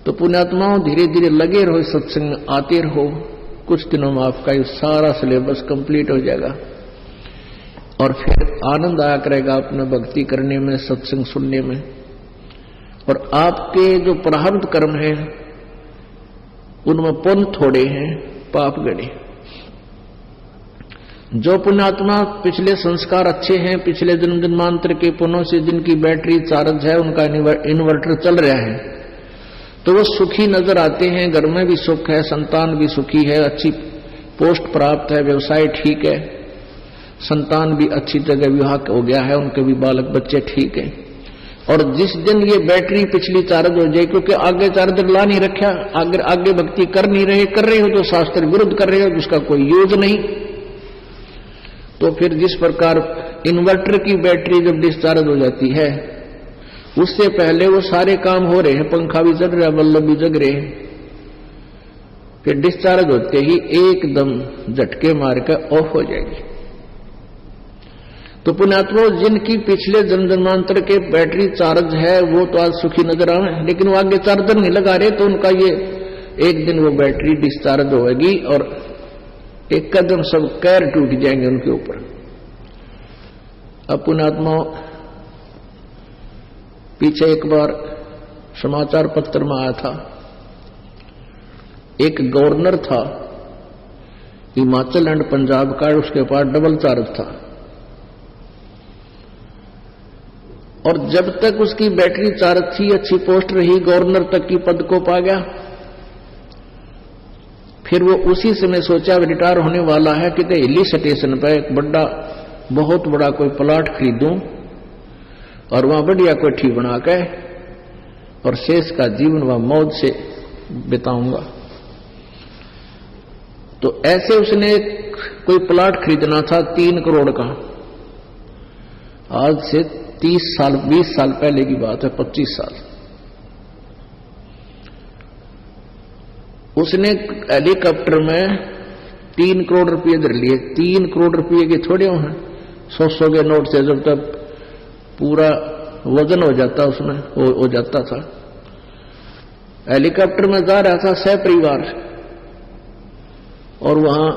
तो पुण्यात्माओं धीरे धीरे लगे रहो, सत्संग आते रहो, कुछ दिनों में आपका ये सारा सिलेबस कंप्लीट हो जाएगा और फिर आनंद आया करेगा अपने भक्ति करने में, सत्संग सुनने में। और आपके जो प्रारब्ध कर्म है उनमें पुण्य थोड़े हैं, पाप गड़े। जो पुण्यात्मा पिछले संस्कार अच्छे हैं, पिछले जन्म जन्मांतर के पुण्यों से जिनकी बैटरी चार्ज है, उनका इन्वर्टर चल रहा है, तो वो सुखी नजर आते हैं। घर में भी सुख है, संतान भी सुखी है, अच्छी पोस्ट प्राप्त है, व्यवसाय ठीक है, संतान भी अच्छी जगह विवाह हो गया है, उनके भी बालक बच्चे ठीक है। और जिस दिन ये बैटरी पिछली चार्ज हो जाए, क्योंकि आगे चार्जर ला नहीं रखा, आगे भक्ति कर नहीं रहे, कर रहे हो तो शास्त्र विरुद्ध कर रहे हो, उसका कोई यूज नहीं, तो फिर जिस प्रकार इन्वर्टर की बैटरी जब डिस्चार्ज हो जाती है, उससे पहले वो सारे काम हो रहे हैं, पंखा भी चल रहा है, बल्ब भी जग रहे हैं, फिर डिस्चार्ज होते ही एकदम झटके मार कर ऑफ हो जाएगी। तो पुण्यात्मा जिनकी पिछले जन्म जन्मांतर के बैटरी चार्ज है वो तो आज सुखी नजर आ रहे हैं, लेकिन वो आगे चार्जर नहीं लगा रहे, तो उनका ये एक दिन वो बैटरी डिस्चार्ज होगी और एक कदम सब कैर टूट जाएंगे उनके ऊपर। अब पुण्यात्मा पीछे एक बार समाचार पत्र में आया था, एक गवर्नर था हिमाचल एंड पंजाब का, उसके पास डबल चार्ज था, और जब तक उसकी बैटरी चार्ज थी, अच्छी पोस्ट रही, गवर्नर तक की पद को पा गया। फिर वो उसी समय सोचा रिटायर होने वाला है कि हिली स्टेशन पर एक बहुत बड़ा कोई प्लॉट खरीदूं और वहां बढ़िया कोठी बना के और शेष का जीवन वहां मौज से बिताऊंगा। तो ऐसे उसने कोई प्लॉट खरीदना था 3 करोड़ का। आज से 30 साल 20 साल पहले की बात है, 25 साल। उसने हेलीकॉप्टर में 3 करोड़ रुपये धर लिए। 3 करोड़ रुपये के थोड़े हैं, 100 के नोट से जब तक पूरा वजन हो जाता उसमें हो जाता था। हेलीकॉप्टर में जा रहा था सहपरिवार और वहां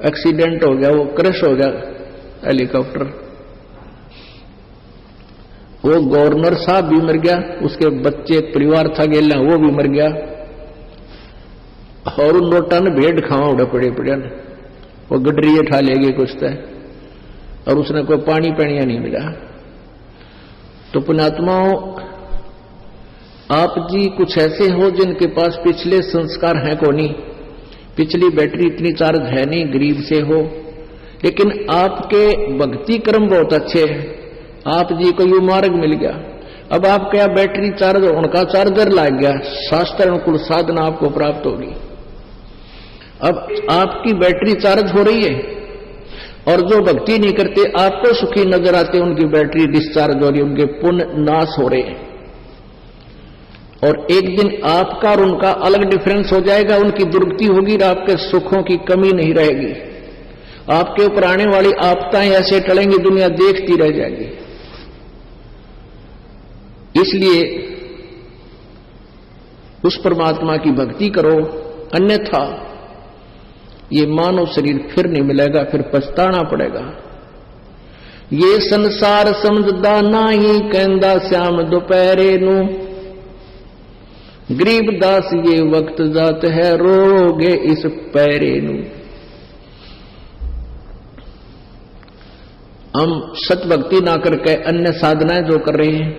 एक्सीडेंट हो गया, वो क्रैश हो गया हेलीकॉप्टर। वो गवर्नर साहब भी मर गया, उसके बच्चे एक परिवार था गेला वो भी मर गया, और उन नोटा ने भेड़ खावा उड़ा पड़े वो गडरिए ठा ले गए कुछ तय, और उसने कोई पानी पैनिया नहीं मिला। तो पुण्यात्माओं, आप जी कुछ ऐसे हो जिनके पास पिछले संस्कार हैं को नहीं, पिछली बैटरी इतनी चार्ज है नहीं, गरीब से हो, लेकिन आपके भक्ति कर्म बहुत अच्छे हैं, आप जी को यू मार्ग मिल गया। अब आपका क्या बैटरी चार्ज, उनका चार्जर लग गया, शास्त्र अनुकूल साधना आपको प्राप्त होगी। अब आपकी बैटरी चार्ज हो रही है, और जो भक्ति नहीं करते आपको सुखी नजर आते, उनकी बैटरी डिस्चार्ज हो रही है, उनके पुण्य नाश हो रहे हैं। और एक दिन आपका और उनका अलग डिफरेंस हो जाएगा, उनकी दुर्गति होगी, आपके सुखों की कमी नहीं रहेगी। आपके ऊपर आने वाली आपदाएं ऐसे टलेंगी, दुनिया देखती रह जाएगी। इसलिए उस परमात्मा की भक्ति करो, अन्यथा ये मानव शरीर फिर नहीं मिलेगा, फिर पछताना पड़ेगा। ये संसार समझदा नाही, कहंदा श्याम दोपहरे नू, गरीबदास ये वक्त जात है, रोगे इस पैरे नू। हम सत भक्ति ना करके अन्य साधनाएं जो कर रहे हैं,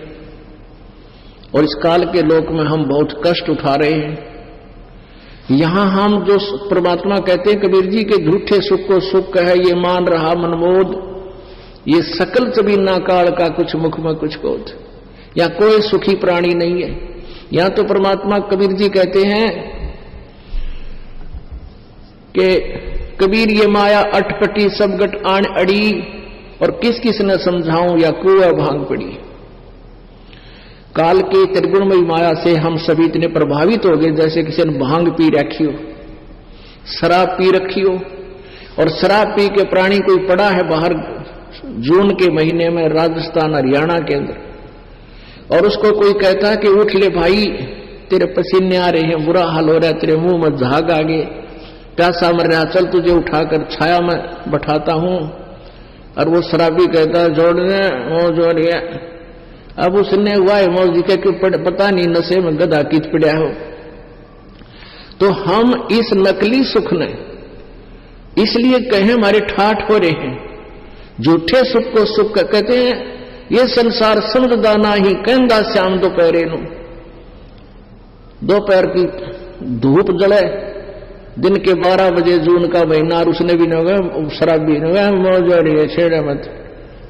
और इस काल के लोक में हम बहुत कष्ट उठा रहे हैं। यहां हम जो परमात्मा कहते हैं, कबीर जी के झूठे सुख को सुख है, ये मान रहा मनमोद, ये सकल चबीना काल का कुछ मुख में कुछ कोध, या कोई सुखी प्राणी नहीं है। यहां तो परमात्मा कबीर जी कहते हैं कि कबीर ये माया अटपटी सब गट आन अड़ी, और किस किस ने समझाऊं या कुआ भांग पड़ी। काल के त्रिगुणमयी माया से हम सभी इतने प्रभावित हो गए, जैसे किसी ने भांग पी रखी हो, शराब पी रखी हो। और शराब पी के प्राणी कोई पड़ा है बाहर जून के महीने में राजस्थान हरियाणा के अंदर, और उसको कोई कहता है कि उठ ले भाई, तेरे पसीने आ रहे हैं, बुरा हाल हो रहा है, तेरे मुंह में झाग आ गए, प्यासा मर रहा, चल तुझे उठाकर छाया में बैठाता हूं। और वो शराबी कहता है जोड़ने मौज हो रही है। अब उसने हुआ है मौज के पता नहीं नशे में गधा कीच पड़ा हो। तो हम इस नकली सुख ने इसलिए कहे हमारे ठाठ हो रहे हैं, झूठे सुख को सुख कहते हैं। ये संसार समझदा ना ही कहंदा श्याम दोपहरे नु, दोपहर की धूप जले, दिन के 12 बजे जून का महीना, और उसने भी नहीं शराबी ने मौज आ रही है, छेड़े मत,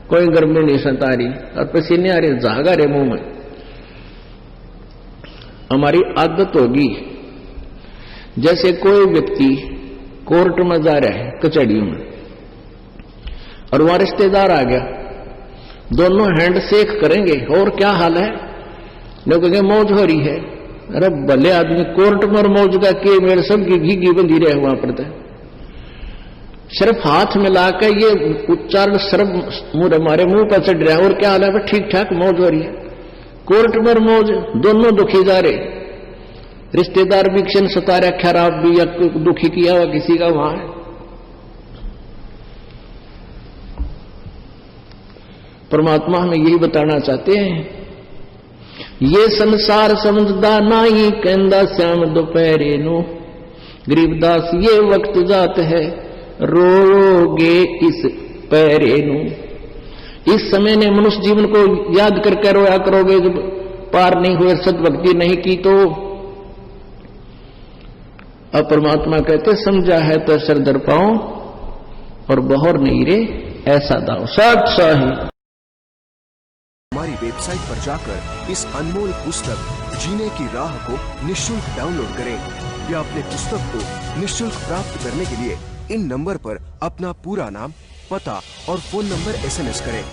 कोई गर्मी नहीं सता रही और पसीने आ रहे, झागा रहे मुंह में। हमारी आदत होगी जैसे कोई व्यक्ति कोर्ट में जा रहा है कचहरियों में, और वहां रिश्तेदार आ गया, दोनों हैंड शेक करेंगे, और क्या हाल है, लोग कहेंगे मौज हो रही है। अरे भले आदमी, कोर्ट में और मौज का के मेरे सबकी घी बंधी रहे वहां पर, सिर्फ हाथ मिलाकर ये उच्चारण सिर्फ हमारे मुंह पर चढ़ रहा है, और क्या हाल है, ठीक ठाक मौज हो रही है। कोर्ट में मौज, दोनों दुखी जा रहे, रिश्तेदार भी क्षण सता रहा, खराब भी या दुखी किया हुआ किसी का वहां है। परमात्मा हमें यही बताना चाहते हैं, ये संसार समझदा नाही कहंदा श्याम दोपहरे नु, गरीबदास ये वक्त जात है रोगे इस पैरे नु। इस समय ने मनुष्य जीवन को याद करके रोया करोगे, जब पार नहीं हुए, सद्भक्ति नहीं की तो। अब परमात्मा कहते समझा है तो सर दर पाओ, और बहर नहीं रे ऐसा दाओ। सच सही। हमारी वेबसाइट पर जाकर इस अनमोल पुस्तक जीने की राह को निःशुल्क डाउनलोड करें, या अपने पुस्तक को निःशुल्क प्राप्त करने के लिए इन नंबर पर अपना पूरा नाम, पता और फोन नंबर SMS करें।